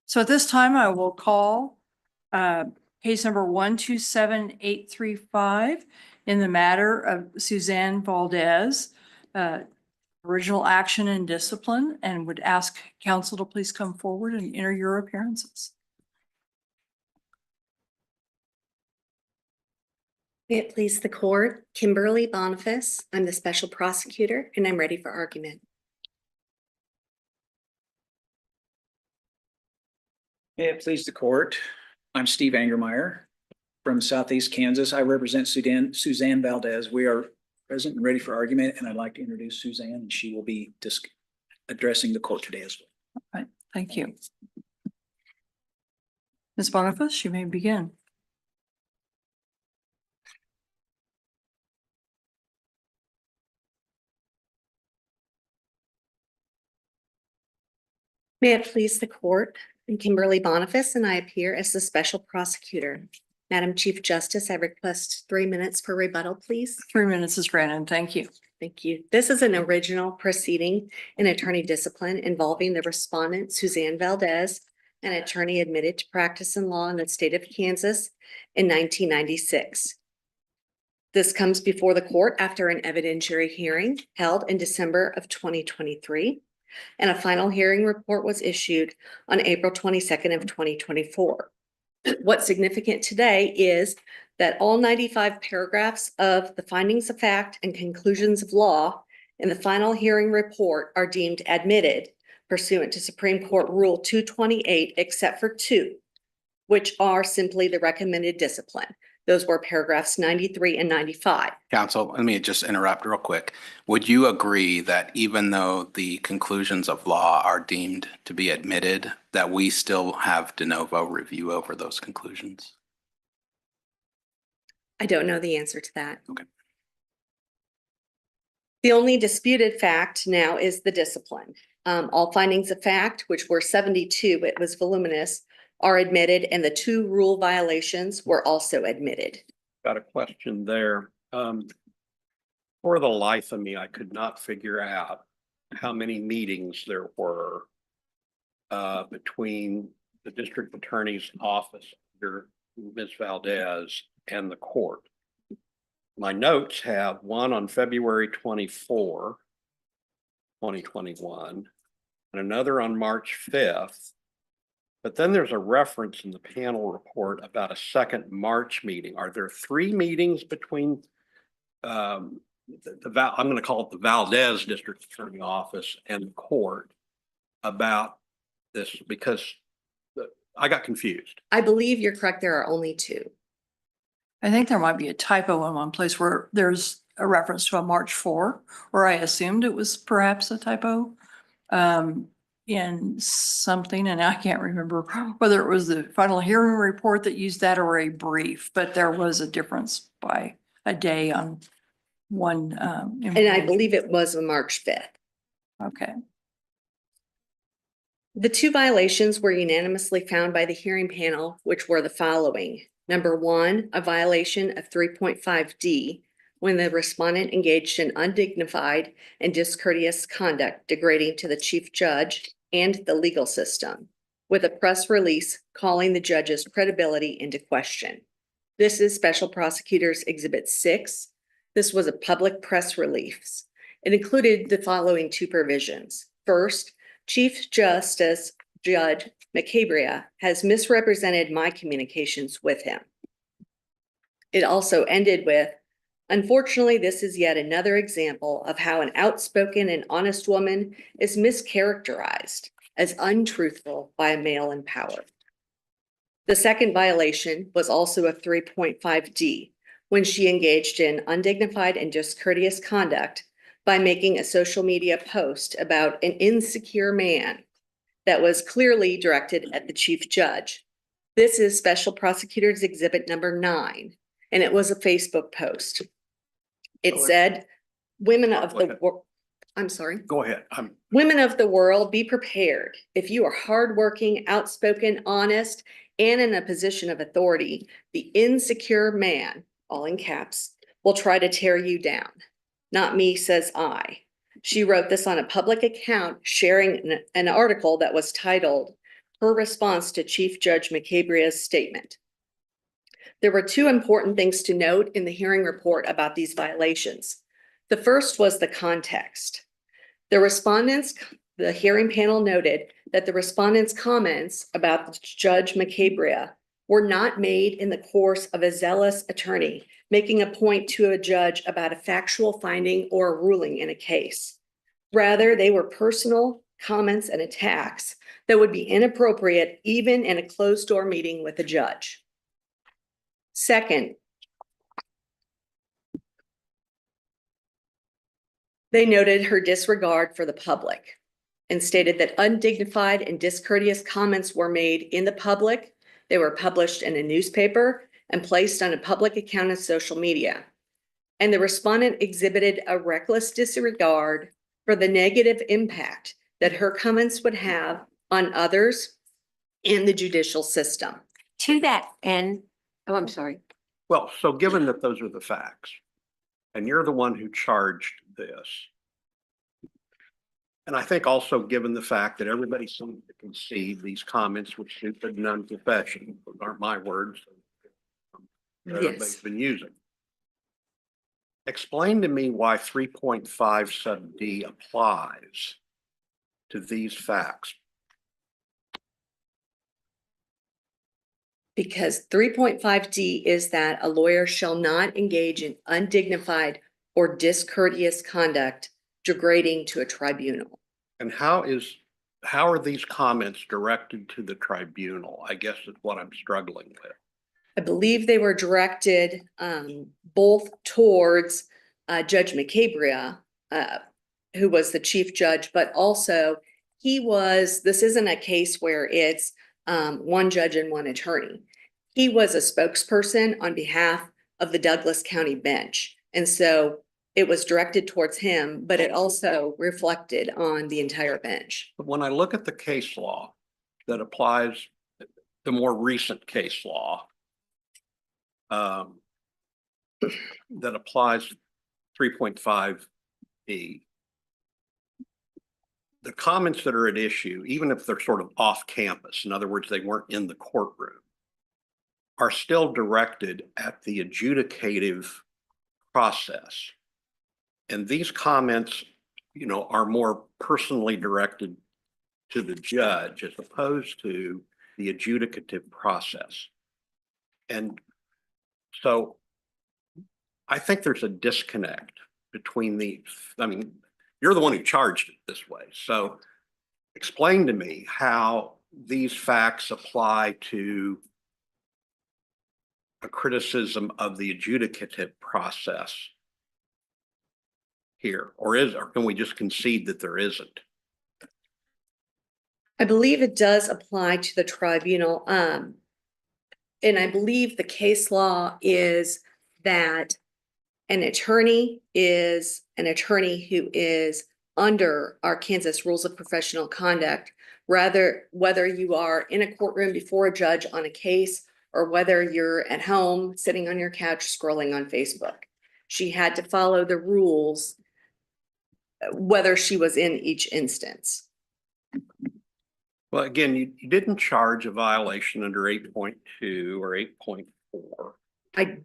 So at this time, I will call case number 127835 in the matter of Suzanne Valdez, original action and discipline, and would ask counsel to please come forward and enter your appearances. May it please the court, Kimberly Boniface. I'm the special prosecutor and I'm ready for argument. May it please the court. I'm Steve Angermeyer from Southeast Kansas. I represent Suzanne Valdez. We are present and ready for argument, and I'd like to introduce Suzanne, and she will be addressing the court today as well. All right, thank you. Ms. Boniface, you may begin. May it please the court, I'm Kimberly Boniface and I appear as the special prosecutor. Madam Chief Justice, I request 3 minutes for rebuttal, please. 3 minutes is granted. Thank you. Thank you. This is an original proceeding in attorney discipline involving the respondent, Suzanne Valdez, an attorney admitted to practice in law in the state of Kansas in 1996. This comes before the court after an evidentiary hearing held in December of 2023, and a final hearing report was issued on April 22nd of 2024. What's significant today is that all 95 paragraphs of the findings of fact and conclusions of law in the final hearing report are deemed admitted pursuant to Supreme Court Rule 228, except for 2, which are simply the recommended discipline. Those were paragraphs 93 and 95. Counsel, let me just interrupt real quick. Would you agree that even though the conclusions of law are deemed to be admitted, that we still have de novo review over those conclusions? I don't know the answer to that. Okay. The only disputed fact now is the discipline. All findings of fact, which were 72, it was voluminous, are admitted, and the 2 rule violations were also admitted. Got a question there. For the life of me, I could not figure out how many meetings there were between the district attorney's office, under Ms. Valdez, and the court. My notes have one on February 24, 2021, and another on March 5th. But then there's a reference in the panel report about a second March meeting. Are there 3 meetings between I'm going to call it the Valdez District Attorney Office and the court about this? Because I got confused. I believe you're correct. There are only 2. I think there might be a typo in one place where there's a reference to a March 4, or I assumed it was perhaps a typo in something, and I can't remember whether it was the final hearing report that used that or a brief, but there was a difference by a day on one. And I believe it was on March 5th. Okay. The 2 violations were unanimously found by the hearing panel, which were the following. Number 1, a violation of 3.5D when the respondent engaged in undignified and discourteous conduct degrading to the chief judge and the legal system, with a press release calling the judge's credibility into question. This is Special Prosecutors Exhibit 6. This was a public press release. It included the following 2 provisions. First, Chief Justice Judge McCabria has misrepresented my communications with him. It also ended with, unfortunately, this is yet another example of how an outspoken and honest woman is mischaracterized as untruthful by a male in power. The second violation was also a 3.5D when she engaged in undignified and discourteous conduct by making a social media post about an insecure man that was clearly directed at the chief judge. This is Special Prosecutors Exhibit number 9, and it was a Facebook post. It said, women of the world, I'm sorry. Go ahead. Women of the world, be prepared. If you are hardworking, outspoken, honest, and in a position of authority, the insecure man, all in caps, will try to tear you down. Not me, says I. She wrote this on a public account, sharing an article that was titled, her response to Chief Judge McCabria's statement. There were two important things to note in the hearing report about these violations. The first was the context. The hearing panel noted that the respondents' comments about Judge McCabria were not made in the course of a zealous attorney making a point to a judge about a factual finding or a ruling in a case. Rather, they were personal comments and attacks that would be inappropriate even in a closed-door meeting with a judge. Second, they noted her disregard for the public and stated that undignified and discourteous comments were made in the public. They were published in a newspaper and placed on a public account of social media. And the respondent exhibited a reckless disregard for the negative impact that her comments would have on others in the judicial system. To that end, oh, I'm sorry. Well, so given that those are the facts, and you're the one who charged this, and I think also given the fact that everybody seems to concede these comments were stupid and unprofessional, those aren't my words, that everybody's been using. Explain to me why 3.5 sub D applies to these facts. Because 3.5D is that a lawyer shall not engage in undignified or discourteous conduct degrading to a tribunal. And how are these comments directed to the tribunal? I guess is what I'm struggling with. I believe they were directed both towards Judge McCabria, who was the chief judge, but also this isn't a case where it's one judge and one attorney. He was a spokesperson on behalf of the Douglas County bench. And so it was directed towards him, but it also reflected on the entire bench. But when I look at the case law that applies, the more recent case law that applies 3.5B, the comments that are at issue, even if they're sort of off campus, in other words, they weren't in the courtroom, are still directed at the adjudicative process. And these comments, are more personally directed to the judge as opposed to the adjudicative process. And so I think there's a disconnect between you're the one who charged it this way. So explain to me how these facts apply to a criticism of the adjudicative process here, or can we just concede that there isn't? I believe it does apply to the tribunal. And I believe the case law is that an attorney is an attorney who is under our Kansas rules of professional conduct, whether you are in a courtroom before a judge on a case or whether you're at home sitting on your couch scrolling on Facebook. She had to follow the rules, whether she was in each instance. Well, again, you didn't charge a violation under 8.2 or 8.4.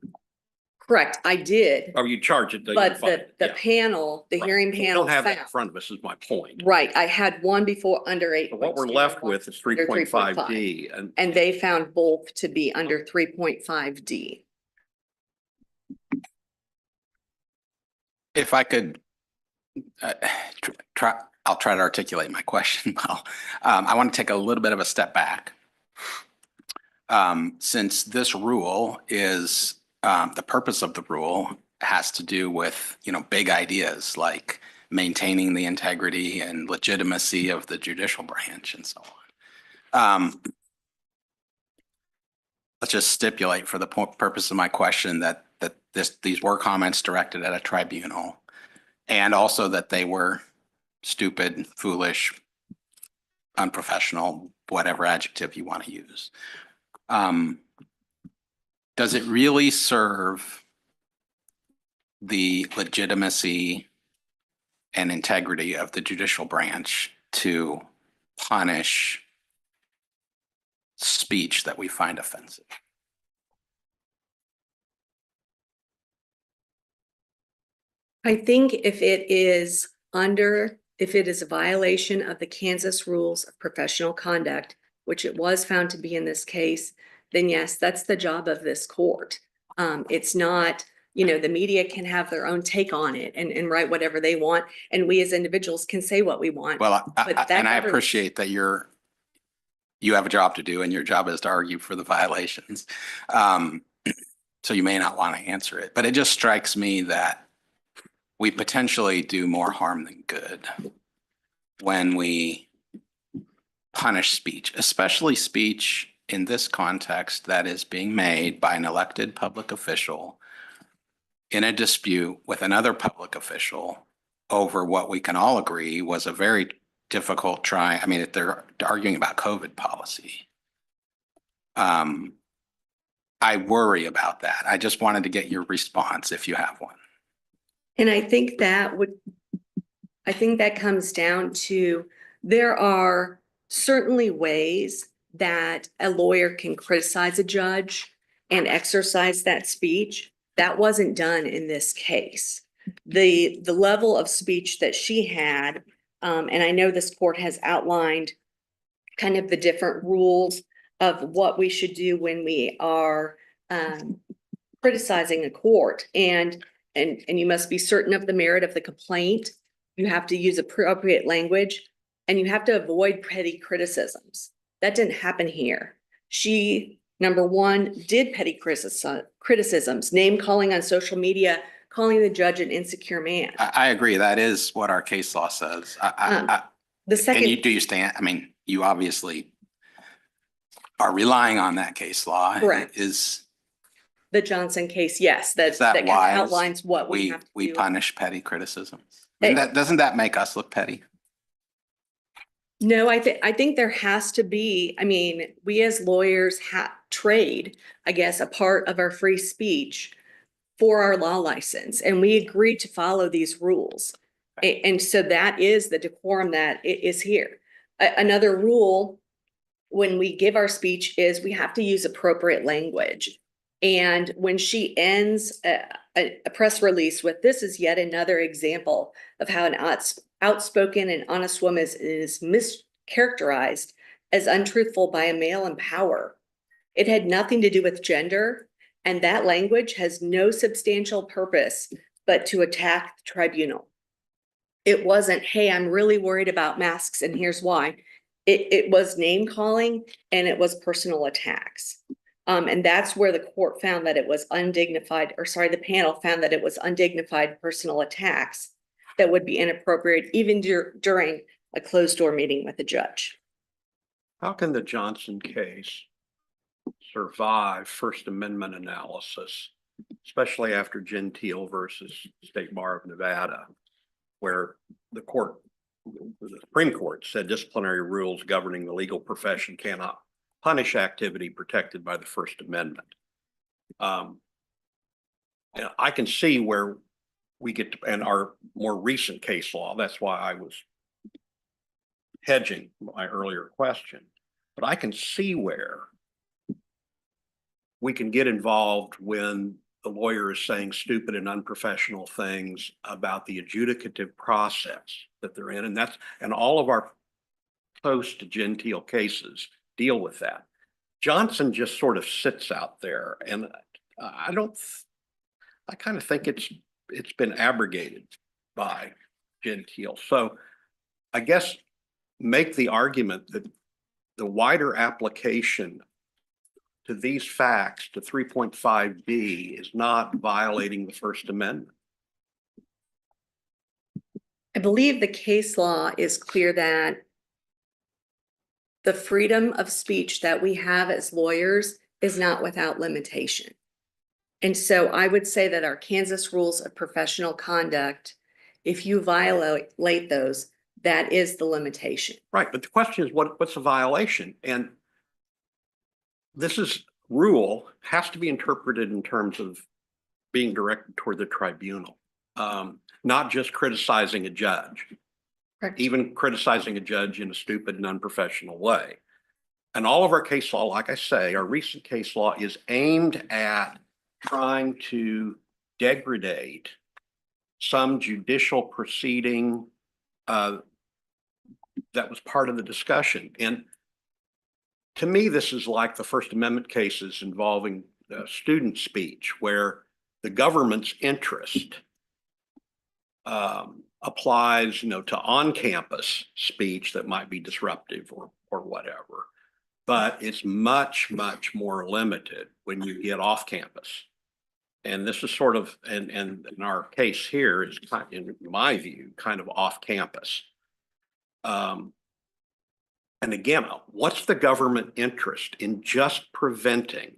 Correct, I did. Oh, you charge it. But the panel, the hearing We panel don't have that in found, front of us is my point. right, I had one before under 8. So what we're left with is 3.5D. And they found both to be under 3.5D. If I could I'll try to articulate my question well. I want to take a little bit of a step back. Since this rule is, the purpose of the rule has to do with, big ideas like maintaining the integrity and legitimacy of the judicial branch and so on. Let's just stipulate for the purpose of my question that these were comments directed at a tribunal, and also that they were stupid, foolish, unprofessional, whatever adjective you want to use. Does it really serve the legitimacy and integrity of the judicial branch to punish speech that we find offensive? I think if it is a violation of the Kansas rules of professional conduct, which it was found to be in this case, then yes, that's the job of this court. It's not, the media can have their own take on it and write whatever they want. And we as individuals can say what we want. Well, But that and I government- appreciate that you have a job to do and your job is to argue for the violations. So you may not want to answer it, but it just strikes me that we potentially do more harm than good when we punish speech, especially speech in this context that is being made by an elected public official in a dispute with another public official over what we can all agree was a very difficult try. I mean, if they're arguing about COVID policy. I worry about that. I just wanted to get your response if you have one. And I think that comes down to, there are certainly ways that a lawyer can criticize a judge and exercise that speech. That wasn't done in this case. The level of speech that she had, and I know this court has outlined kind of the different rules of what we should do when we are criticizing a court. And you must be certain of the merit of the complaint. You have to use appropriate language, and you have to avoid petty criticisms. That didn't happen here. She, number one, did petty criticisms, name calling on social media, calling the judge an insecure man. I agree. That is what our case law says. The second, Do you stand? I mean, you obviously are relying on that case law. Correct. Is the Johnson case, yes, that that kind of wise? outlines what we have to we do. punish petty criticisms. I mean, doesn't that make us look petty? No, I think there has to be, I mean, we as lawyers trade, I guess, a part of our free speech for our law license, and we agreed to follow these rules. And so that is the decorum that is here. Another rule when we give our speech is we have to use appropriate language. And when she ends a press release with, "This is yet another example of how an outspoken and honest woman is mischaracterized as untruthful by a male in power." It had nothing to do with gender, and that language has no substantial purpose but to attack the tribunal. It wasn't, "Hey, I'm really worried about masks and here's why." It was name calling, and it was personal attacks. And that's where the court found that it was undignified, or sorry, the panel found that it was undignified personal attacks that would be inappropriate even during a closed door meeting with a judge. How can the Johnson case survive First Amendment analysis, especially after Gentile versus State Bar of Nevada, where the Supreme Court said disciplinary rules governing the legal profession cannot punish activity protected by the First Amendment? And I can see where we get to, and our more recent case law, that's why I was hedging my earlier question, but I can see where we can get involved when the lawyer is saying stupid and unprofessional things about the adjudicative process that they're in. And all of our post-Gentile cases deal with that. Johnson just sort of sits out there, and I kind of think it's been abrogated by Gentile. So I guess make the argument that the wider application to these facts to 3.5B is not violating the First Amendment. I believe the case law is clear that the freedom of speech that we have as lawyers is not without limitation. And so I would say that our Kansas rules of professional conduct, if you violate those, that is the limitation. Right, but the question is what's a violation? And this rule has to be interpreted in terms of being directed toward the tribunal, not just criticizing a judge. Correct. Even criticizing a judge in a stupid and unprofessional way. And all of our case law, like I say, our recent case law is aimed at trying to degrade some judicial proceeding that was part of the discussion. And to me, this is like the First Amendment cases involving student speech, where the government's interest applies, to on-campus speech that might be disruptive or whatever. But it's much, much more limited when you get off campus. And this is sort of, and in our case here is, in my view, kind of off campus. And again, what's the government interest in just preventing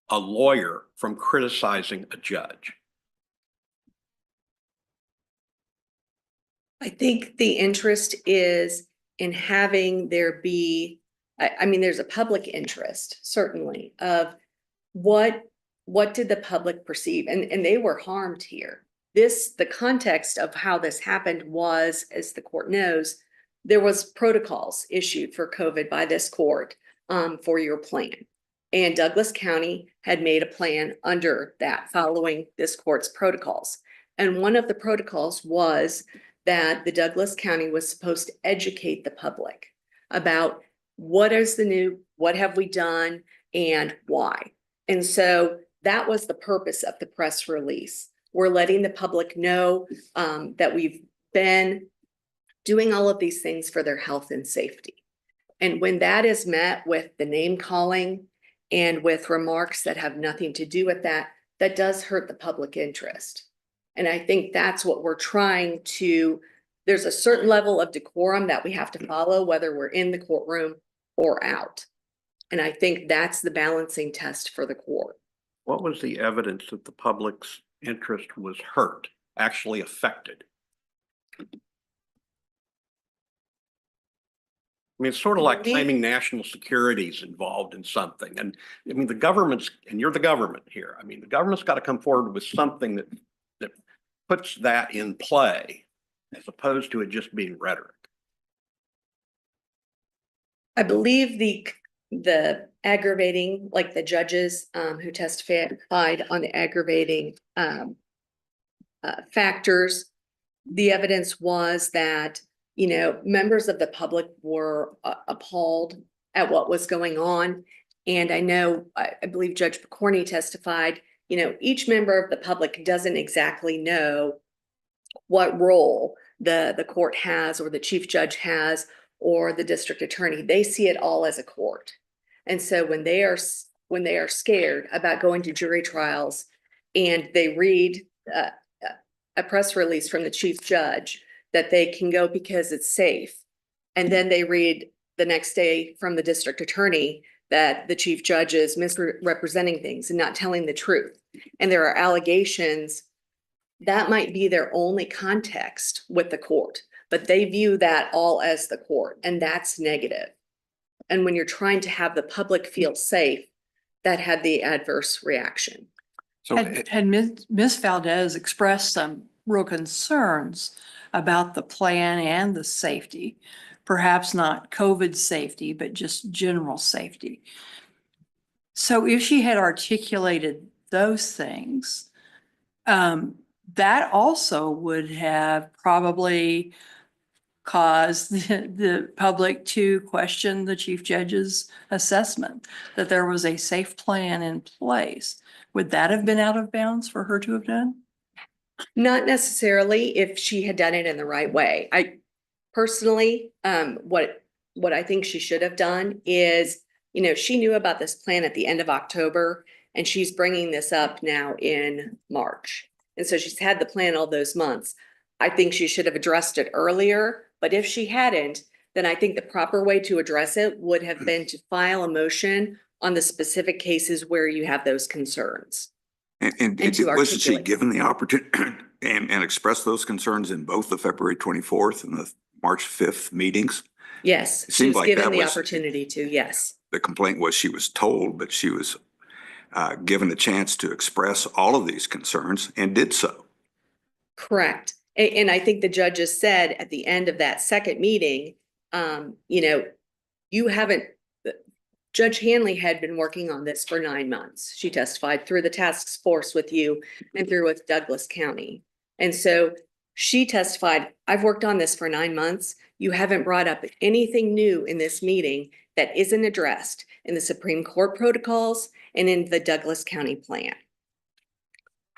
a lawyer from criticizing a judge? I think the interest is in having there be, I mean, there's a public interest, certainly, of what did the public perceive? And they were harmed here. The context of how this happened was, as the court knows, there was protocols issued for COVID by this court for your plan. And Douglas County had made a plan under that, following this court's protocols. And one of the protocols was that the Douglas County was supposed to educate the public about what is the new, what have we done, and why. And so that was the purpose of the press release. We're letting the public know that we've been doing all of these things for their health and safety. And when that is met with the name calling and with remarks that have nothing to do with that, that does hurt the public interest. And I think that's what we're trying to, there's a certain level of decorum that we have to follow, whether we're in the courtroom or out. And I think that's the balancing test for the court. What was the evidence that the public's interest was hurt, actually affected? I mean, it's sort of like claiming national security is involved in something. And I mean, the government's, and you're the government here. I mean, the government's got to come forward with something that puts that in play, as opposed to it just being rhetoric. I believe the aggravating, like the judges who testified on the aggravating factors, the evidence was that, members of the public were appalled at what was going on. And I believe Judge Picorni testified, each member of the public doesn't exactly know what role the court has, or the chief judge has, or the district attorney. They see it all as a court. And so when they are scared about going to jury trials and they read a press release from the chief judge that they can go because it's safe, and then they read the next day from the district attorney that the chief judge is misrepresenting things and not telling the truth, and there are allegations, that might be their only context with the court, but they view that all as the court, and that's negative. And when you're trying to have the public feel safe, that had the adverse reaction. So Had Ms. Valdez expressed some real concerns about the plan and the safety, perhaps not COVID safety, but just general safety. So if she had articulated those things, that also would have probably caused the public to question the chief judge's assessment that there was a safe plan in place. Would that have been out of bounds for her to have done? Not necessarily if she had done it in the right way. I personally, what I think she should have done is, she knew about this plan at the end of October, and she's bringing this up now in March. And so she's had the plan all those months. I think she should have addressed it earlier, but if she hadn't, then I think the proper way to address it would have been to file a motion on the specific cases where you have those concerns. And to wasn't she articulate. given the opportunity and expressed those concerns in both the February 24th and the March 5th meetings? Yes, It she seemed was like given that the was- opportunity to, yes. The complaint was she was told, but she was given a chance to express all of these concerns and did so. Correct. And I think the judges said at the end of that second meeting, you haven't Judge Hanley had been working on this for 9 months. She testified through the task force with you and through with Douglas County. And so she testified, I've worked on this for 9 months. You haven't brought up anything new in this meeting that isn't addressed in the Supreme Court protocols and in the Douglas County plan.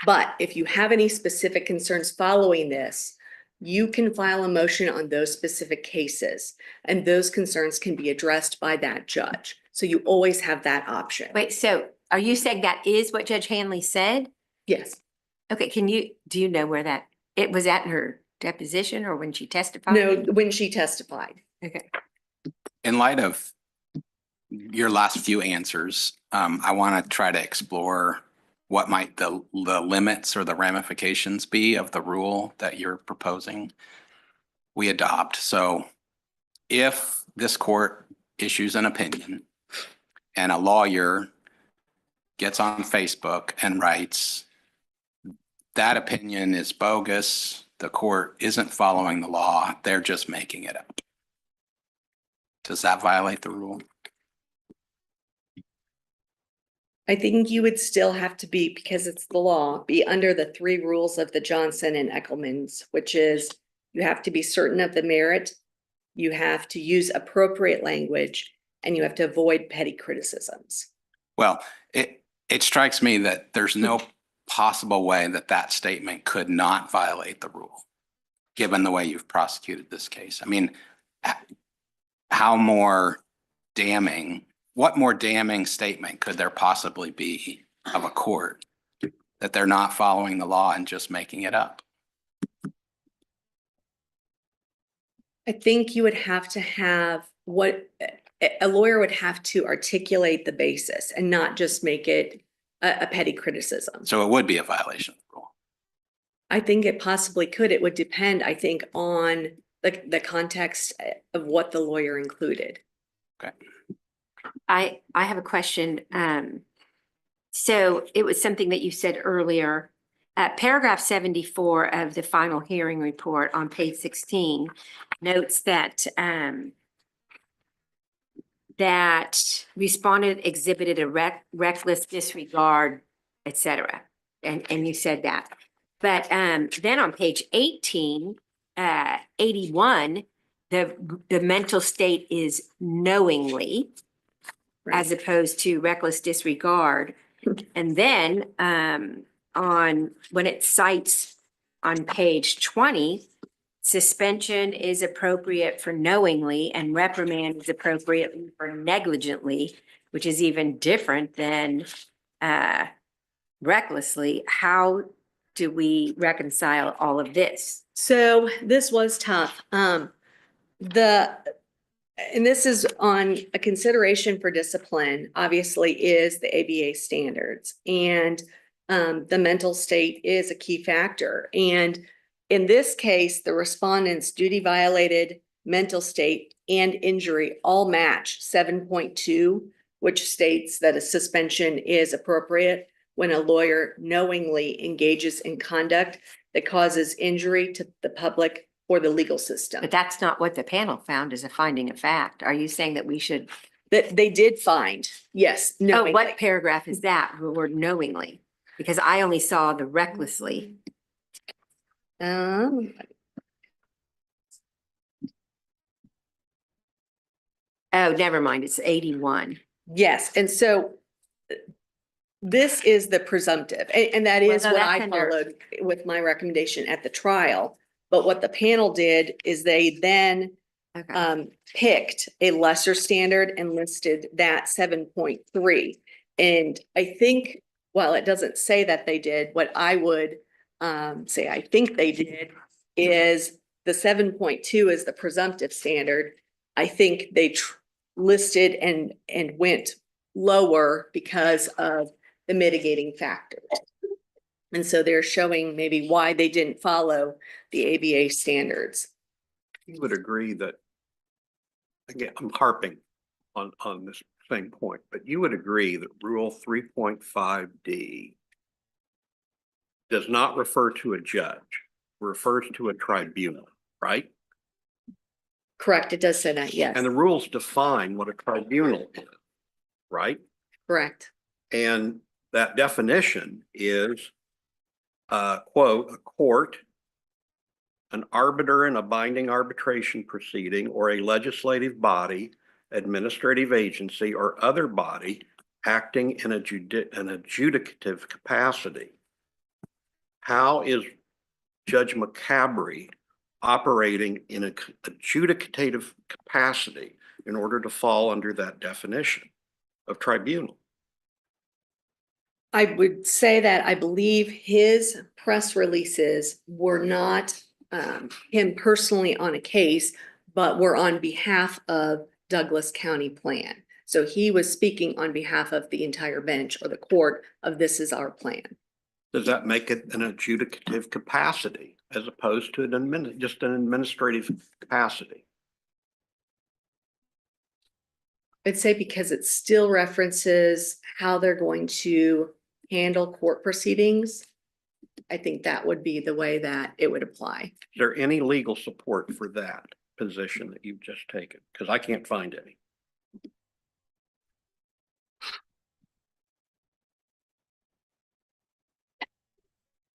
But if you have any specific concerns following this, you can file a motion on those specific cases, and those concerns can be addressed by that judge. So you always have that option. Wait, so are you saying that is what Judge Hanley said? Yes. Okay, do you know where it was at in her deposition or when she testified? No, when she testified. Okay. In light of your last few answers, I want to try to explore what might the limits or the ramifications be of the rule that you're proposing we adopt. So if this court issues an opinion and a lawyer gets on Facebook and writes, that opinion is bogus, the court isn't following the law, they're just making it up. Does that violate the rule? I think you would still have to be, because it's the law, be under the 3 rules of the Johnson and Eckelman's, which is you have to be certain of the merit, you have to use appropriate language, and you have to avoid petty criticisms. Well, it strikes me that there's no possible way that that statement could not violate the rule, given the way you've prosecuted this case. I mean, what more damning statement could there possibly be of a court that they're not following the law and just making it up? I think you would have to have a lawyer would have to articulate the basis and not just make it a petty criticism. So it would be a violation of the rule. I think it possibly could. It would depend, I think, on the context of what the lawyer included. Okay. I have a question. So it was something that you said earlier. Paragraph 74 of the final hearing report on page 16 notes that that respondent exhibited a reckless disregard, et cetera. And you said that. But then on page 81, the mental state is knowingly, as opposed to reckless disregard. And then when it cites on page 20, suspension is appropriate for knowingly and reprimand is appropriate for negligently, which is even different than recklessly. How do we reconcile all of this? So this was tough. And this is on a consideration for discipline, obviously, is the ABA standards. And the mental state is a key factor. And in this case, the respondent's duty violated, mental state, and injury all match 7.2, which states that a suspension is appropriate when a lawyer knowingly engages in conduct that causes injury to the public or the legal system. But that's not what the panel found as a finding of fact. Are you saying that we should? That they did find, yes. Oh, Knowingly. what paragraph is that? The word knowingly? Because I only saw the recklessly. Oh, never mind. It's 81. Yes, and so this is the presumptive, and that is Well, no, what that's I under- followed with my recommendation at the trial. But what the panel did is they then Okay. picked a lesser standard and listed that 7.3. And I think, while it doesn't say that they did, what I would say I think they did is the 7.2 is the presumptive standard. I think they listed and went lower because of the mitigating factors. And so they're showing maybe why they didn't follow the ABA standards. You would agree that, again, I'm harping on this same point, but you would agree that Rule 3.5D does not refer to a judge, refers to a tribunal, right? Correct, it does say that, yes. And the rules define what a tribunal is. right? Correct. And that definition is, quote, a court, an arbiter in a binding arbitration proceeding, or a legislative body, administrative agency, or other body acting in an adjudicative capacity. How is Judge McCabery operating in an adjudicative capacity in order to fall under that definition of tribunal? I would say that I believe his press releases were not him personally on a case, but were on behalf of Douglas County Plan. So he was speaking on behalf of the entire bench or the court of this is our plan. Does that make it an adjudicative capacity as opposed to just an administrative capacity? I'd say because it still references how they're going to handle court proceedings. I think that would be the way that it would apply. Is there any legal support for that position that you've just taken? Because I can't find any.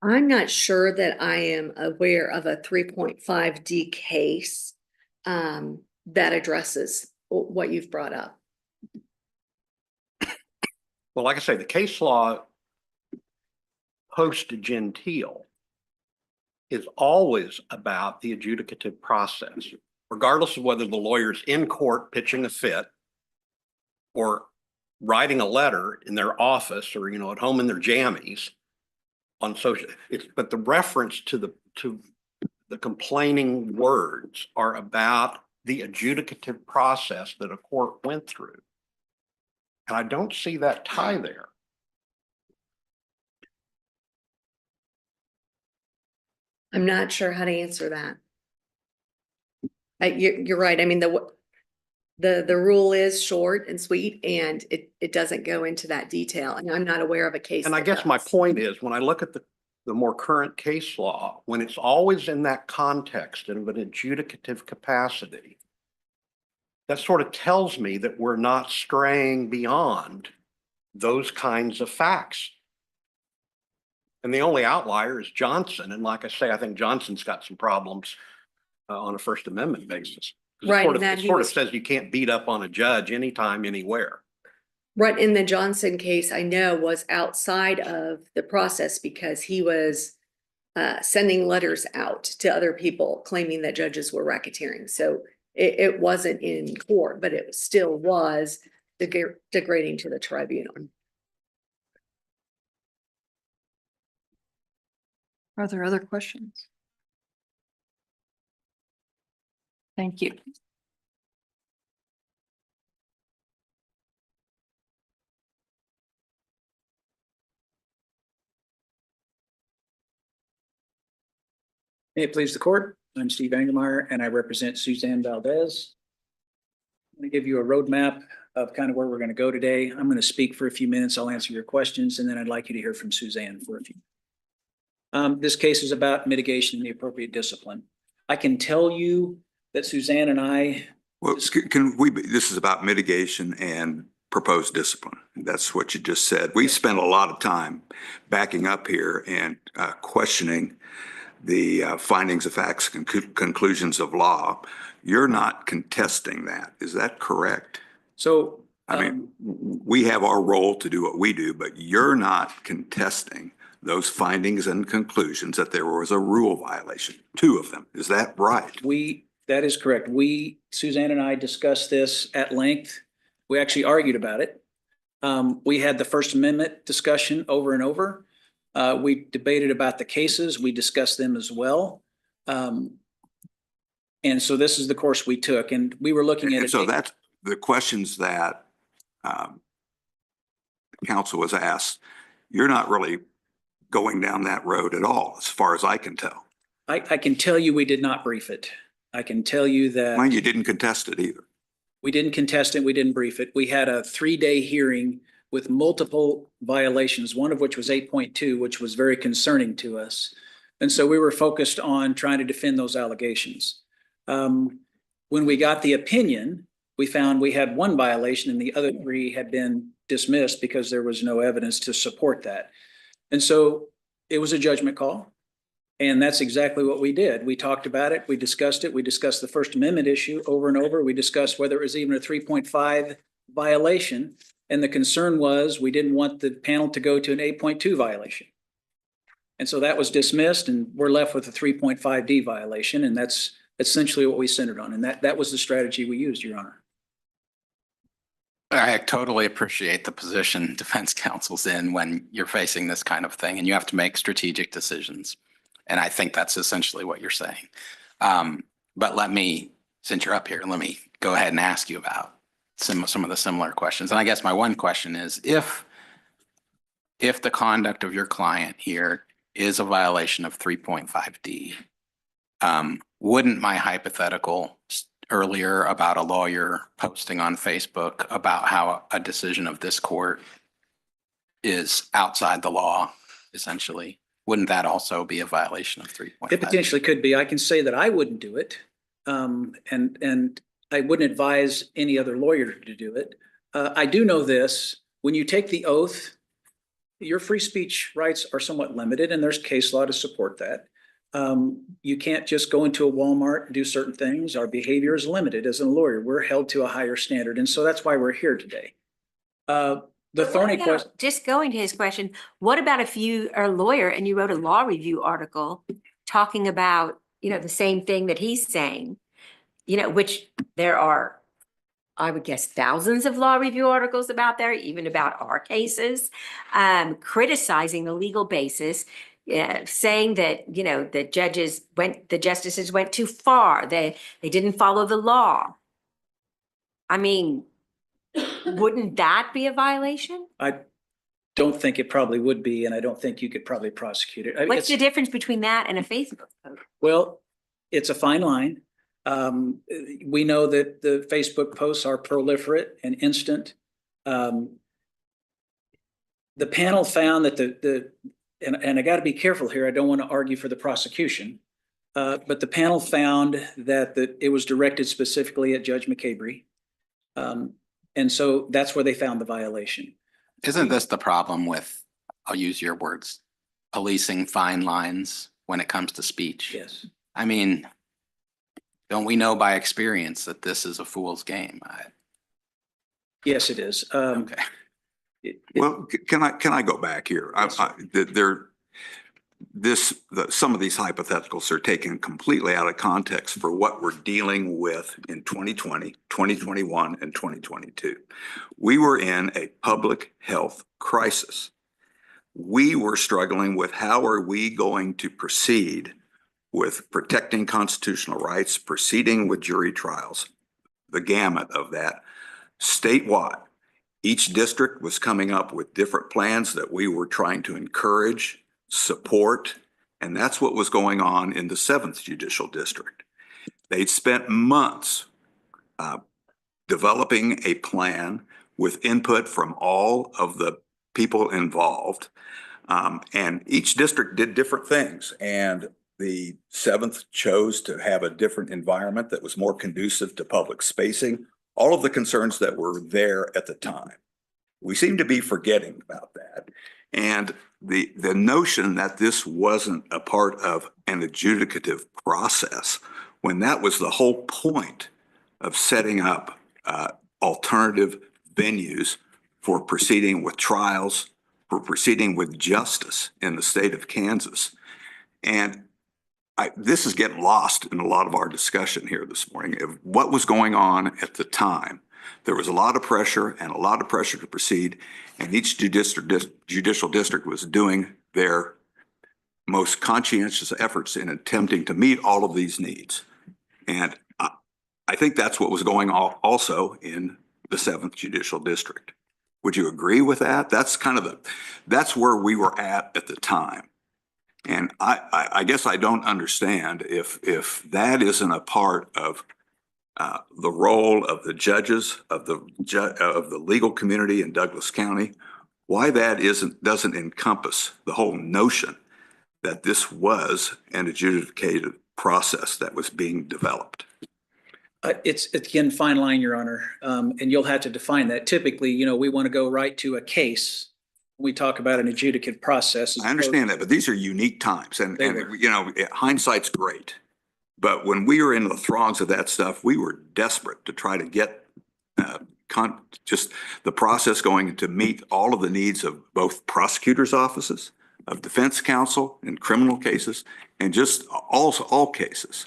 I'm not sure that I am aware of a 3.5D case that addresses what you've brought up. Well, like I say, the case law post-Gentile is always about the adjudicative process, regardless of whether the lawyer's in court pitching a fit or writing a letter in their office or, at home in their jammies on social. But the reference to the complaining words are about the adjudicative process that a court went through. And I don't see that tie there. I'm not sure how to answer that. You're right. I mean, the rule is short and sweet, and it doesn't go into that detail. And I'm not aware of a case. And I that guess my does. point is, when I look at the more current case law, when it's always in that context of an adjudicative capacity, that sort of tells me that we're not straying beyond those kinds of facts. And the only outlier is Johnson. And like I say, I think Johnson's got some problems on a First Amendment basis. Right, It and that he sort of was- says you can't beat up on a judge anytime, anywhere. Right, in the Johnson case, I know was outside of the process because he was sending letters out to other people claiming that judges were racketeering. So it wasn't in court, but it still was degrading to the tribunal. Are there other questions? Thank you. May it please the court. I'm Steve Angermeyer and I represent Suzanne Valdez. I'm going to give you a roadmap of kind of where we're going to go today. I'm going to speak for a few minutes. I'll answer your questions and then I'd like you to hear from Suzanne for a few. This case is about mitigation and the appropriate discipline. I can tell you that Suzanne and I. Well, this is about mitigation and proposed discipline. That's what you just said. We spent a lot of time backing up here and questioning the findings of facts, conclusions of law. You're not contesting that. Is that correct? So. I mean, we have our role to do what we do, but you're not contesting those findings and conclusions that there was a rule violation, 2 of them. Is that right? That is correct. Suzanne and I discussed this at length. We actually argued about it. We had the First Amendment discussion over and over. We debated about the cases. We discussed them as well. And so this is the course we took, and we were looking at it. So that's the questions that counsel was asked. You're not really going down that road at all, as far as I can tell. I can tell you we did not brief it. I can tell you that. Well, you didn't contest it either. We didn't contest it. We didn't brief it. We had a 3-day hearing with multiple violations, one of which was 8.2, which was very concerning to us. And so we were focused on trying to defend those allegations. When we got the opinion, we found we had one violation and the other three had been dismissed because there was no evidence to support that. And so it was a judgment call. And that's exactly what we did. We talked about it. We discussed it. We discussed the First Amendment issue over and over. We discussed whether it was even a 3.5 violation. And the concern was we didn't want the panel to go to an 8.2 violation. And so that was dismissed and we're left with a 3.5D violation. And that's essentially what we centered on. And that was the strategy we used, Your Honor. I totally appreciate the position defense counsel's in when you're facing this kind of thing and you have to make strategic decisions. And I think that's essentially what you're saying. But let me, since you're up here, let me go ahead and ask you about some of the similar questions. And I guess my one question is, if the conduct of your client here is a violation of 3.5D, wouldn't my hypothetical earlier about a lawyer posting on Facebook about how a decision of this court is outside the law, essentially, wouldn't that also be a violation of 3.5? It potentially could be. I can say that I wouldn't do it. And I wouldn't advise any other lawyer to do it. I do know this, when you take the oath, your free speech rights are somewhat limited and there's case law to support that. You can't just go into a Walmart and do certain things. Our behavior is limited as a lawyer. We're held to a higher standard. And so that's why we're here today. The thorny question. Just going to his question, what about if you are a lawyer and you wrote a law review article talking about, the same thing that he's saying, which there are, I would guess, thousands of law review articles about there, even about our cases, criticizing the legal basis, saying that, the justices went too far. They didn't follow the law. I mean, wouldn't that be a violation? I don't think it probably would be, and I don't think you could probably prosecute it. I mean, What's the difference between that and a Facebook post? Well, it's a fine line. We know that the Facebook posts are proliferate and instant. The panel found that and I got to be careful here. I don't want to argue for the prosecution, but the panel found that it was directed specifically at Judge McCabery. And so that's where they found the violation. Isn't this the problem with, I'll use your words, policing fine lines when it comes to speech? Yes. I mean, don't we know by experience that this is a fool's game? Yes, it is. Okay. Well, can I go back here? Some of these hypotheticals are taken completely out of context for what we're dealing with in 2020, 2021, and 2022. We were in a public health crisis. We were struggling with how are we going to proceed with protecting constitutional rights, proceeding with jury trials, the gamut of that statewide. Each district was coming up with different plans that we were trying to encourage, support, and that's what was going on in the 7th Judicial District. They'd spent months developing a plan with input from all of the people involved, and each district did different things. And the 7th chose to have a different environment that was more conducive to public spacing, all of the concerns that were there at the time. We seem to be forgetting about that. And the notion that this wasn't a part of an adjudicative process, when that was the whole point of setting up alternative venues for proceeding with trials, for proceeding with justice in the state of Kansas. And this is getting lost in a lot of our discussion here this morning of what was going on at the time. There was a lot of pressure and a lot of pressure to proceed, and each judicial district was doing their most conscientious efforts in attempting to meet all of these needs. And I think that's what was going on also in the 7th Judicial District. Would you agree with that? That's that's where we were at the time. And I guess I don't understand if that isn't a part of the role of the judges of the legal community in Douglas County, why that doesn't encompass the whole notion that this was an adjudicated process that was being developed. It's again, fine line, Your Honor, and you'll have to define that. Typically, we want to go right to a case. We talk about an adjudicative process. I understand that, but these are unique times and, They were. hindsight's great. But when we were in the throngs of that stuff, we were desperate to try to get just the process going to meet all of the needs of both prosecutors' offices, of defense counsel in criminal cases, and just all cases.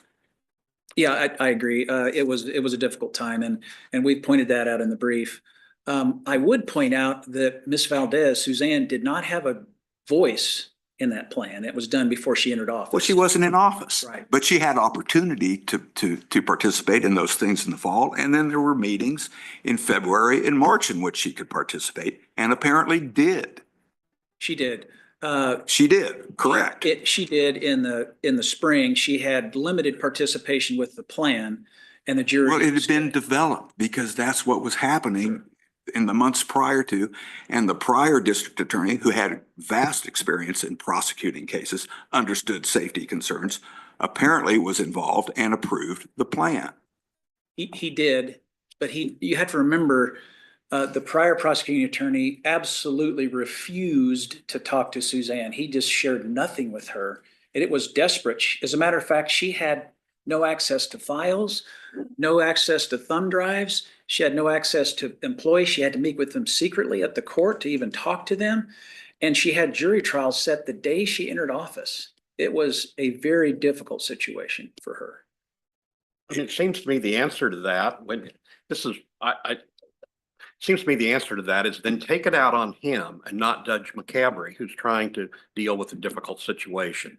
Yeah, I agree. It was a difficult time, and we pointed that out in the brief. I would point out that Ms. Valdez, Suzanne, did not have a voice in that plan. It was done before she entered office. Well, she wasn't in office, Right. but she had opportunity to participate in those things in the fall. And then there were meetings in February and March in which she could participate, and apparently did. She did. She did, correct. She did in the spring. She had limited participation with the plan, and the jury. Well, it had been developed because that's what was happening in the months prior to, and the prior district attorney, who had vast experience in prosecuting cases, understood safety concerns, apparently was involved and approved the plan. He did, but you have to remember, the prior prosecuting attorney absolutely refused to talk to Suzanne. He just shared nothing with her, and it was desperate. As a matter of fact, she had no access to files, no access to thumb drives. She had no access to employees. She had to meet with them secretly at the court to even talk to them. And she had jury trials set the day she entered office. It was a very difficult situation for her. And it seems to me the answer to that, seems to me the answer to that is then take it out on him and not Judge McCabery, who's trying to deal with a difficult situation.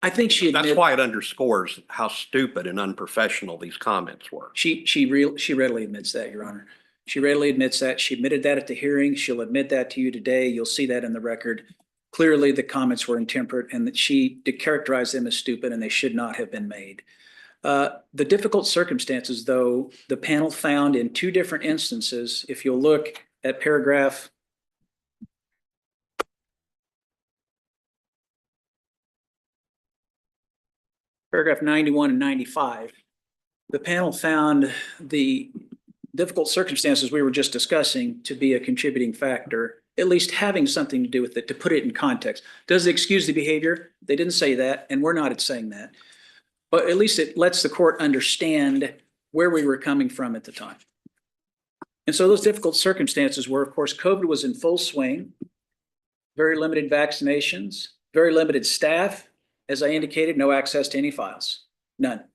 I think she That's admitted. why it underscores how stupid and unprofessional these comments were. She readily admits that, Your Honor. She readily admits that. She admitted that at the hearing. She'll admit that to you today. You'll see that in the record. Clearly, the comments were intemperate, and that she did characterize them as stupid, and they should not have been made. The difficult circumstances, though, the panel found in two different instances. If you'll look at paragraph 91 and 95, the panel found the difficult circumstances we were just discussing to be a contributing factor, at least having something to do with it, to put it in context. Does it excuse the behavior? They didn't say that, and we're not saying that. But at least it lets the court understand where we were coming from at the time. And so those difficult circumstances were, of course, COVID was in full swing, very limited vaccinations, very limited staff. As I indicated, no access to any files, none.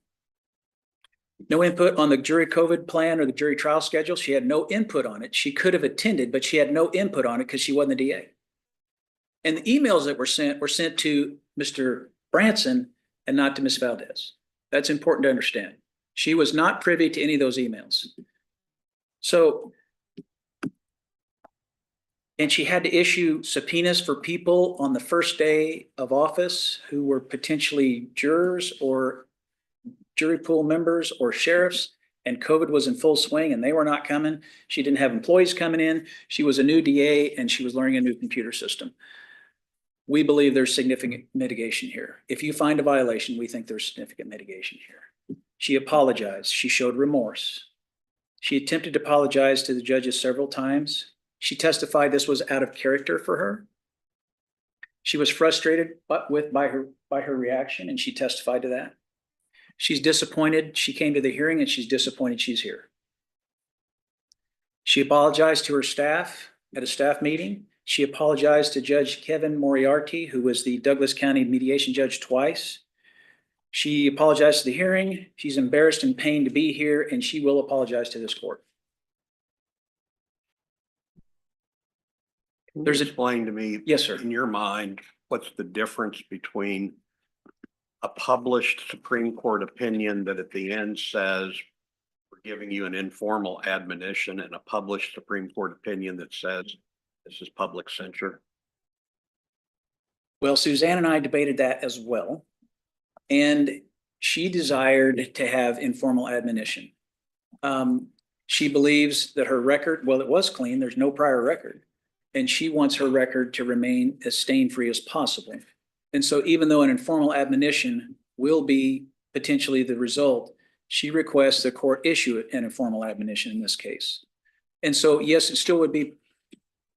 No input on the jury COVID plan or the jury trial schedule. She had no input on it. She could have attended, but she had no input on it because she wasn't the DA. And the emails that were sent to Mr. Branson and not to Ms. Valdez. That's important to understand. She was not privy to any of those emails. So, and she had to issue subpoenas for people on the first day of office who were potentially jurors or jury pool members or sheriffs, and COVID was in full swing and they were not coming. She didn't have employees coming in. She was a new DA and she was learning a new computer system. We believe there's significant mitigation here. If you find a violation, we think there's significant mitigation here. She apologized. She showed remorse. She attempted to apologize to the judges several times. She testified this was out of character for her. She was frustrated by her reaction, and she testified to that. She's disappointed she came to the hearing, and she's disappointed she's here. She apologized to her staff at a staff meeting. She apologized to Judge Kevin Moriarty, who was the Douglas County mediation judge twice. She apologized to the hearing. She's embarrassed and pained to be here, and she will apologize to this court. There's explain to me. Yes, sir. In your mind, what's the difference between a published Supreme Court opinion that at the end says we're giving you an informal admonition and a published Supreme Court opinion that says this is public censure? Well, Suzanne and I debated that as well. And she desired to have informal admonition. She believes that her record, well, it was clean. There's no prior record. And she wants her record to remain as stain-free as possible. And so even though an informal admonition will be potentially the result, She requests the court issue an informal admonition in this case. And so, yes, it still would be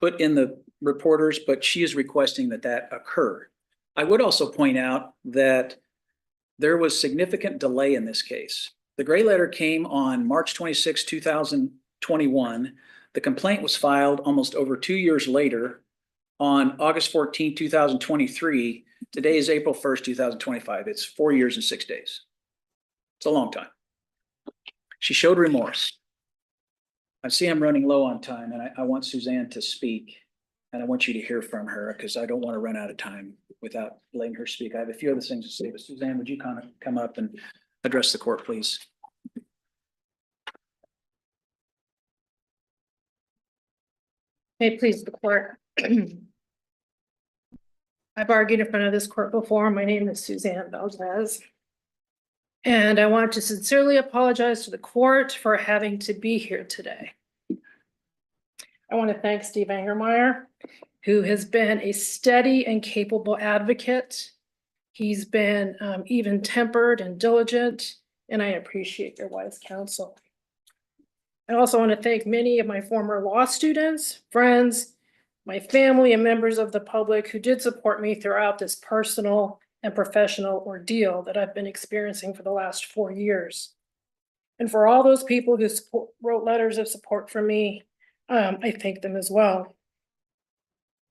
put in the reporters, but she is requesting that that occur. I would also point out that there was significant delay in this case. The gray letter came on March 26, 2021. The complaint was filed almost over 2 years later on August 14, 2023. Today is April 1st, 2025. It's 4 years and 6 days. It's a long time. She showed remorse. I see I'm running low on time, and I want Suzanne to speak, and I want you to hear from her because I don't want to run out of time without letting her speak. I have a few other things to say, but Suzanne, would you kind of come up and address the court, please? May it please the court. I've argued in front of this court before. My name is Suzanne Valdez. And I want to sincerely apologize to the court for having to be here today. I want to thank Steve Angermeyer, who has been a steady and capable advocate. He's been even-tempered and diligent, and I appreciate your wise counsel. I also want to thank many of my former law students, friends, my family, and members of the public who did support me throughout this personal and professional ordeal that I've been experiencing for the last 4 years. And for all those people who wrote letters of support for me, I thank them as well.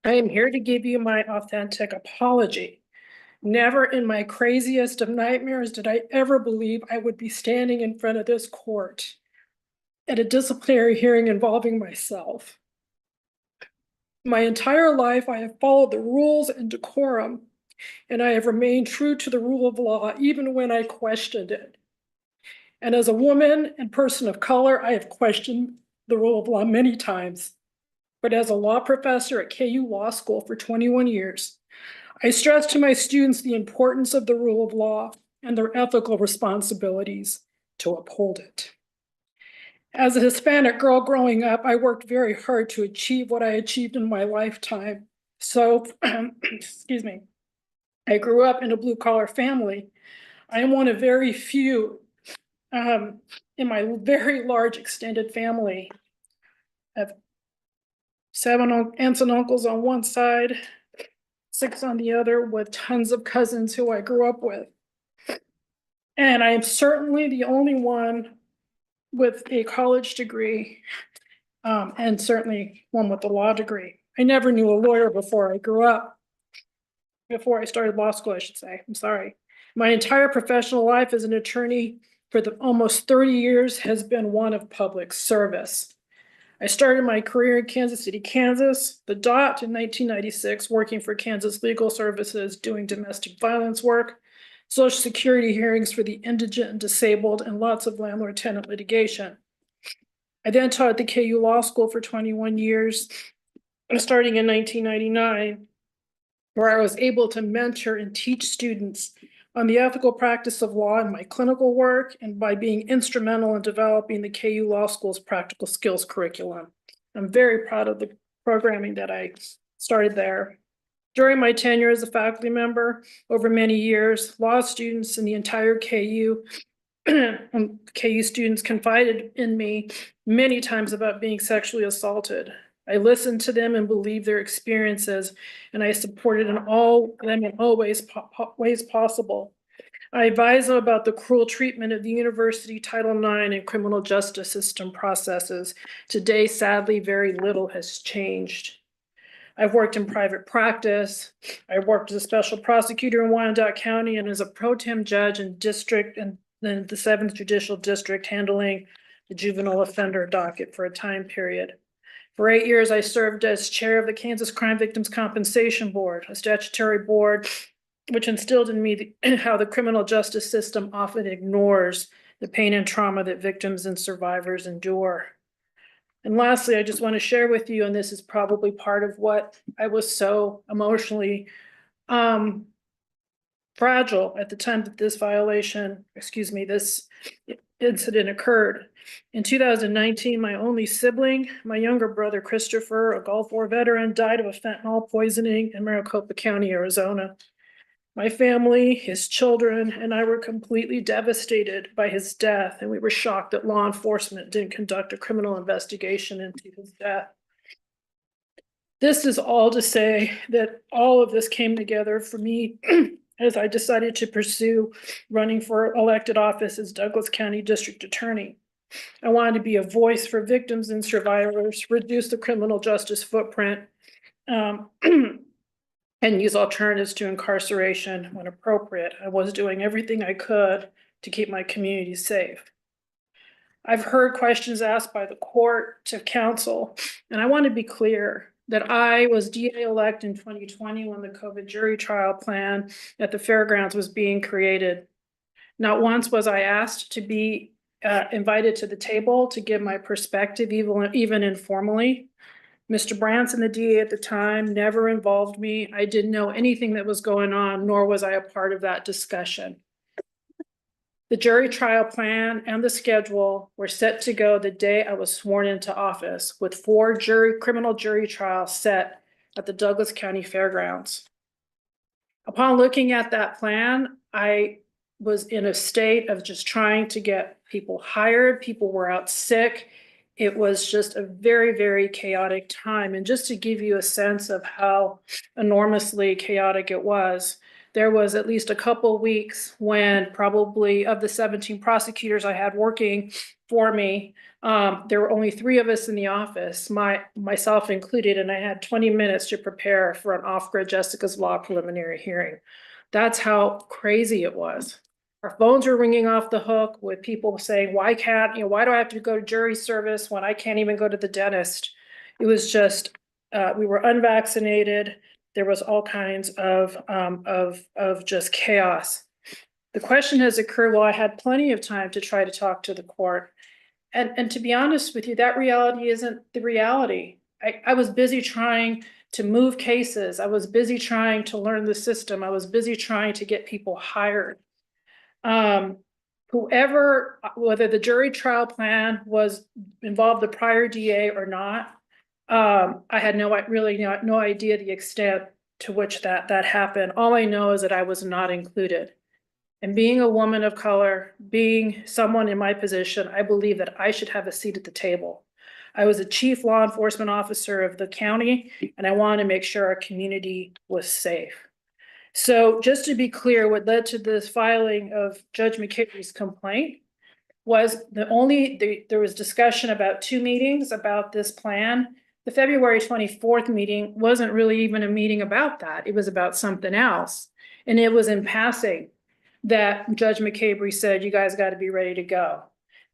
I am here to give you my authentic apology. Never in my craziest of nightmares did I ever believe I would be standing in front of this court at a disciplinary hearing involving myself. My entire life, I have followed the rules and decorum, and I have remained true to the rule of law, even when I questioned it. And as a woman and person of color, I have questioned the rule of law many times. But as a law professor at KU Law School for 21 years, I stress to my students the importance of the rule of law and their ethical responsibilities to uphold it. As a Hispanic girl growing up, I worked very hard to achieve what I achieved in my lifetime. So, excuse me, I grew up in a blue-collar family. I am one of very few in my very large extended family. I have 7 aunts and uncles on one side, 6 on the other, with tons of cousins who I grew up with. And I am certainly the only one with a college degree, and certainly one with a law degree. I never knew a lawyer before I grew up. Before I started law school, I should say. I'm sorry. My entire professional life as an attorney for the almost 30 years has been one of public service. I started my career in Kansas City, Kansas, the DOT in 1996, working for Kansas Legal Services, doing domestic violence work, Social Security hearings for the indigent and disabled, and lots of landlord-tenant litigation. I then taught at the KU Law School for 21 years, starting in 1999, where I was able to mentor and teach students on the ethical practice of law in my clinical work, and by being instrumental in developing the KU Law School's practical skills curriculum. I'm very proud of the programming that I started there. During my tenure as a faculty member over many years, law students in the entire KU, KU students confided in me many times about being sexually assaulted. I listened to them and believed their experiences, and I supported them in all ways possible. I advised them about the cruel treatment of the university Title IX and criminal justice system processes. Today, sadly, very little has changed. I've worked in private practice. I worked as a special prosecutor in Wyandotte County and as a pro tem judge in district and then the 7th Judicial District, handling the juvenile offender docket for a time period. For 8 years, I served as chair of the Kansas Crime Victims Compensation Board, a statutory board which instilled in me how the criminal justice system often ignores the pain and trauma that victims and survivors endure. And lastly, I just want to share with you, and this is probably part of what I was so emotionally fragile at the time that this incident occurred. In 2019, my only sibling, my younger brother, Christopher, a Gulf War veteran, died of a fentanyl poisoning in Maricopa County, Arizona. My family, his children, and I were completely devastated by his death, and we were shocked that law enforcement didn't conduct a criminal investigation into his death. This is all to say that all of this came together for me as I decided to pursue running for elected office as Douglas County District Attorney. I wanted to be a voice for victims and survivors, reduce the criminal justice footprint, and use alternatives to incarceration when appropriate. I was doing everything I could to keep my community safe. I've heard questions asked by the court to counsel, and I want to be clear that I was DA-elect in 2020 when the COVID jury trial plan at the fairgrounds was being created. Not once was I asked to be invited to the table to give my perspective, even informally. Mr. Branson, the DA at the time, never involved me. I didn't know anything that was going on, nor was I a part of that discussion. The jury trial plan and the schedule were set to go the day I was sworn into office, with 4 criminal jury trials set at the Douglas County Fairgrounds. Upon looking at that plan, I was in a state of just trying to get people hired. People were out sick. It was just a very, very chaotic time. And just to give you a sense of how enormously chaotic it was, there was at least a couple weeks when probably of the 17 prosecutors I had working for me, there were only 3 of us in the office, myself included, and I had 20 minutes to prepare for an off-grid Jessica's Law preliminary hearing. That's how crazy it was. Our phones were ringing off the hook with people saying, why do I have to go to jury service when I can't even go to the dentist? It was just, we were unvaccinated. There was all kinds of just chaos. The question has occurred, well, I had plenty of time to try to talk to the court. And to be honest with you, that reality isn't the reality. I was busy trying to move cases. I was busy trying to learn the system. I was busy trying to get people hired. Whoever, whether the jury trial plan involved the prior DA or not, I had no idea the extent to which that happened. All I know is that I was not included. And being a woman of color, being someone in my position, I believe that I should have a seat at the table. I was a chief law enforcement officer of the county, and I wanted to make sure our community was safe. So just to be clear, what led to this filing of Judge McKittrick's complaint was there was discussion about 2 meetings about this plan. The February 24th meeting wasn't really even a meeting about that. It was about something else. And it was in passing that Judge McCabery said, you guys got to be ready to go.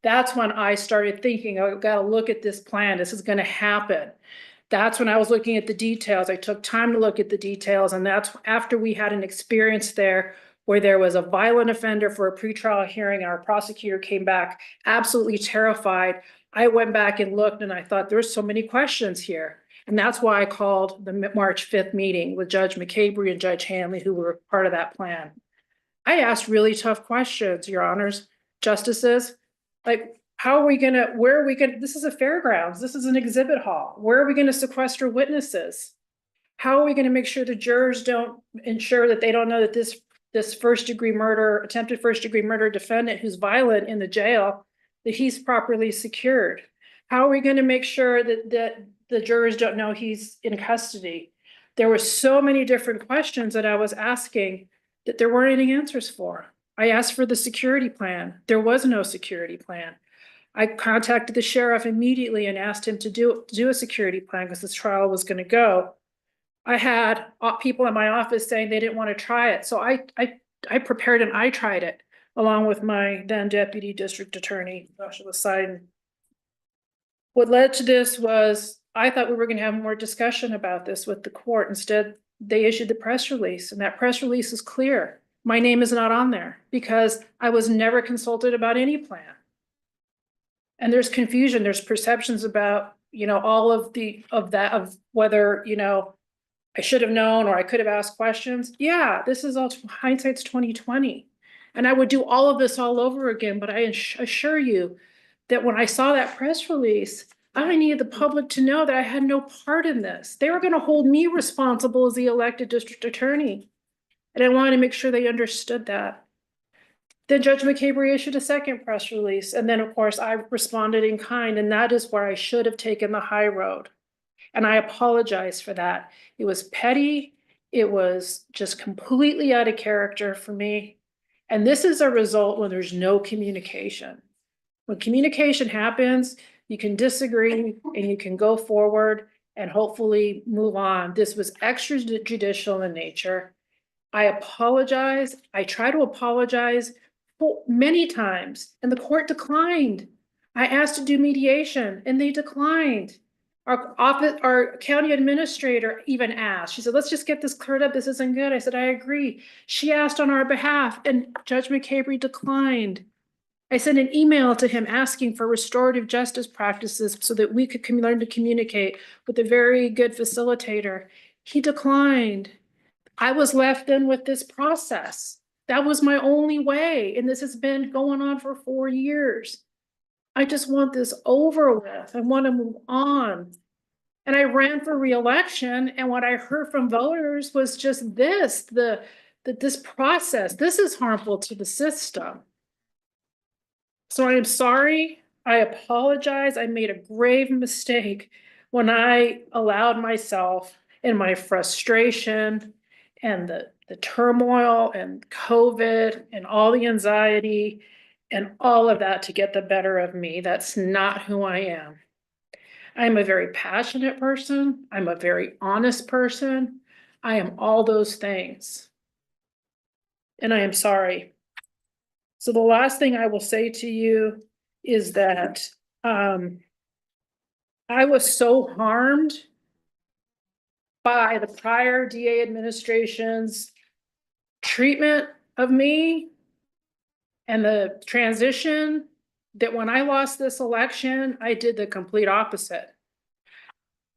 That's when I started thinking, I've got to look at this plan. This is going to happen. That's when I was looking at the details. I took time to look at the details. And that's after we had an experience there where there was a violent offender for a pretrial hearing and our prosecutor came back absolutely terrified. I went back and looked and I thought there's so many questions here. And that's why I called the March 5th meeting with Judge McCabery and Judge Hanley, who were part of that plan. I asked really tough questions, Your Honors, Justices, like, where are we gonna, this is a fairgrounds, this is an exhibit hall. Where are we gonna sequester witnesses? How are we gonna make sure the jurors don't ensure that they don't know that this attempted first degree murder defendant who's violent in the jail, that he's properly secured? How are we gonna make sure that the jurors don't know he's in custody? There were so many different questions that I was asking that there weren't any answers for. I asked for the security plan. There was no security plan. I contacted the sheriff immediately and asked him to do a security plan because this trial was going to go. I had people in my office saying they didn't want to try it. So I prepared and I tried it along with my then deputy district attorney, Joshua Seiden. What led to this was I thought we were going to have more discussion about this with the court. Instead, they issued the press release, and that press release is clear. My name is not on there because I was never consulted about any plan. And there's confusion, there's perceptions about, all of whether, I should have known or I could have asked questions. Yeah, this is all hindsight's 2020. And I would do all of this all over again, but I assure you that when I saw that press release, I needed the public to know that I had no part in this. They were going to hold me responsible as the elected district attorney. And I wanted to make sure they understood that. Then Judge McCabe issued a second press release. And then, of course, I responded in kind, and that is where I should have taken the high road. And I apologize for that. It was petty. It was just completely out of character for me. And this is a result when there's no communication. When communication happens, you can disagree and you can go forward and hopefully move on. This was extrajudicial in nature. I apologize. I try to apologize many times and the court declined. I asked to do mediation and they declined. Our county administrator even asked, she said, let's just get this cleared up. This isn't good. I said, I agree. She asked on our behalf and Judge McCabe declined. I sent an email to him asking for restorative justice practices so that we could learn to communicate with a very good facilitator. He declined. I was left in with this process. That was my only way. And this has been going on for 4 years. I just want this over with. I want to move on. And I ran for re-election. And what I heard from voters was just this, this process, this is harmful to the system. So I am sorry. I apologize. I made a grave mistake when I allowed myself in my frustration and the turmoil and COVID and all the anxiety and all of that to get the better of me. That's not who I am. I'm a very passionate person. I'm a very honest person. I am all those things. And I am sorry. So the last thing I will say to you is that I was so harmed by the prior DA administration's treatment of me and the transition that when I lost this election, I did the complete opposite.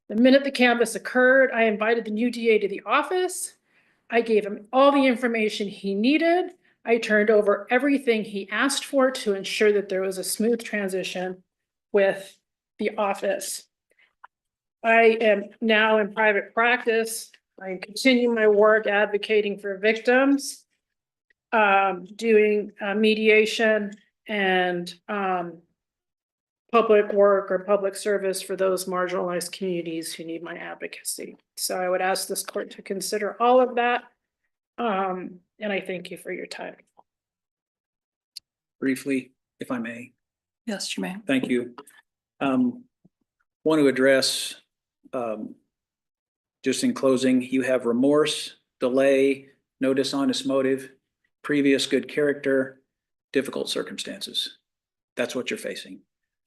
The minute the canvass occurred, I invited the new DA to the office. I gave him all the information he needed. I turned over everything he asked for to ensure that there was a smooth transition with the office. I am now in private practice. I continue my work advocating for victims, doing mediation and public work or public service for those marginalized communities who need my advocacy. So I would ask this court to consider all of that. And I thank you for your time. Briefly, if I may. Yes, you may. Thank you. Want to address, just in closing, you have remorse, delay, no dishonest motive, previous good character, difficult circumstances. That's what you're facing.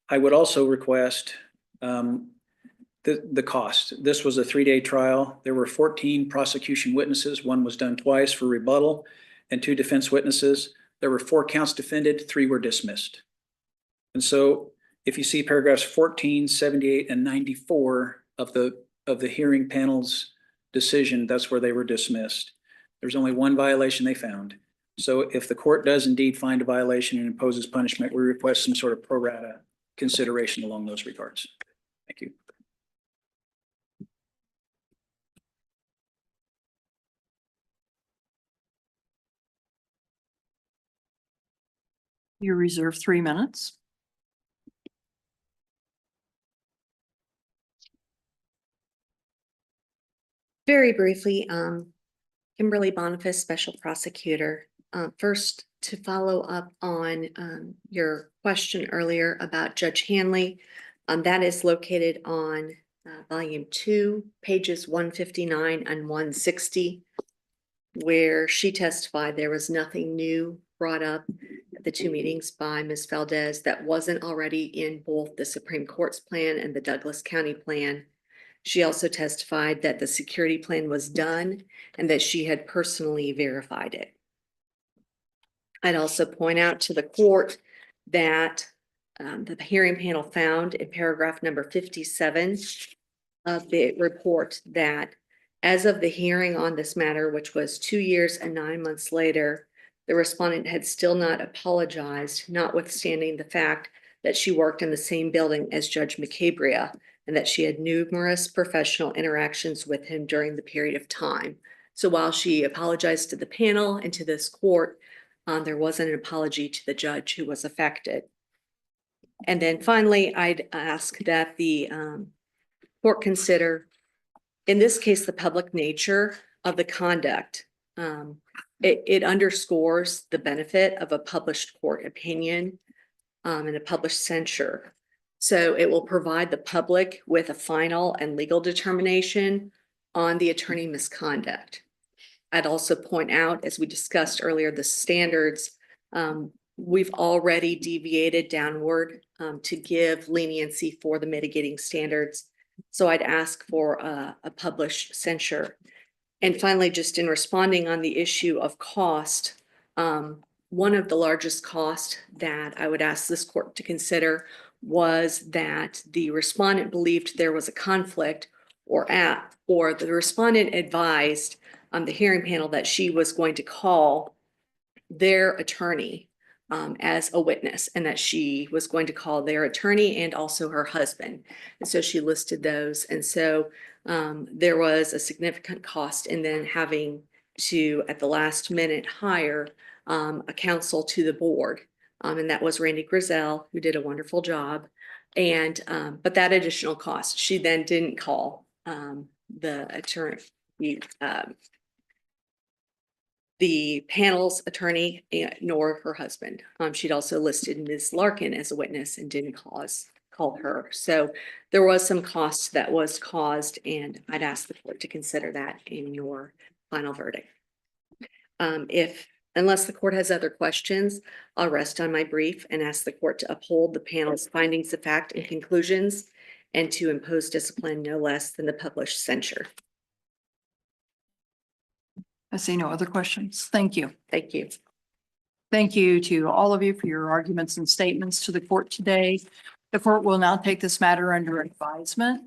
I would also request the cost. This was a 3-day trial. There were 14 prosecution witnesses. One was done twice for rebuttal and 2 defense witnesses. There were 4 counts defended, 3 were dismissed. And so if you see paragraphs 14, 78, and 94 of the hearing panel's decision, that's where they were dismissed. There's only 1 violation they found. So if the court does indeed find a violation and imposes punishment, we request some sort of pro rata consideration along those regards. Thank you. You reserve 3 minutes. Very briefly, Kimberly Boniface, Special Prosecutor. First, to follow up on your question earlier about Judge Hanley, that is located on volume 2, pages 159 and 160, where she testified there was nothing new brought up at the 2 meetings by Ms. Valdez that wasn't already in both the Supreme Court's plan and the Douglas County plan. She also testified that the security plan was done and that she had personally verified it. I'd also point out to the court that the hearing panel found in paragraph number 57 of the report that as of the hearing on this matter, which was 2 years and 9 months later, the respondent had still not apologized, notwithstanding the fact that she worked in the same building as Judge McCabe and that she had numerous professional interactions with him during the period of time So while she apologized to the panel and to this court, there wasn't an apology to the judge who was affected. And then finally, I'd ask that the court consider, in this case, the public nature of the conduct. It underscores the benefit of a published court opinion and a published censure. So it will provide the public with a final and legal determination on the attorney misconduct. I'd also point out, as we discussed earlier, the standards. We've already deviated downward to give leniency for the mitigating standards. So I'd ask for a published censure. And finally, just in responding on the issue of cost, one of the largest costs that I would ask this court to consider was that the respondent believed there was a conflict, or the respondent advised the hearing panel that she was going to call their attorney as a witness, and that she was going to call their attorney and also her husband. And so she listed those. And so there was a significant cost in then having to, at the last minute, hire a counsel to the board. And that was Randy Grizel, who did a wonderful job. And but that additional cost, she then didn't call the attorney, the panel's attorney, nor her husband. She'd also listed Ms. Larkin as a witness and didn't call her. So there was some cost that was caused, and I'd ask the court to consider that in your final verdict. Unless the court has other questions, I'll rest on my brief and ask the court to uphold the panel's findings of fact and conclusions, and to impose discipline no less than the published censure. I see no other questions. Thank you. Thank you. Thank you to all of you for your arguments and statements to the court today. The court will now take this matter under advisement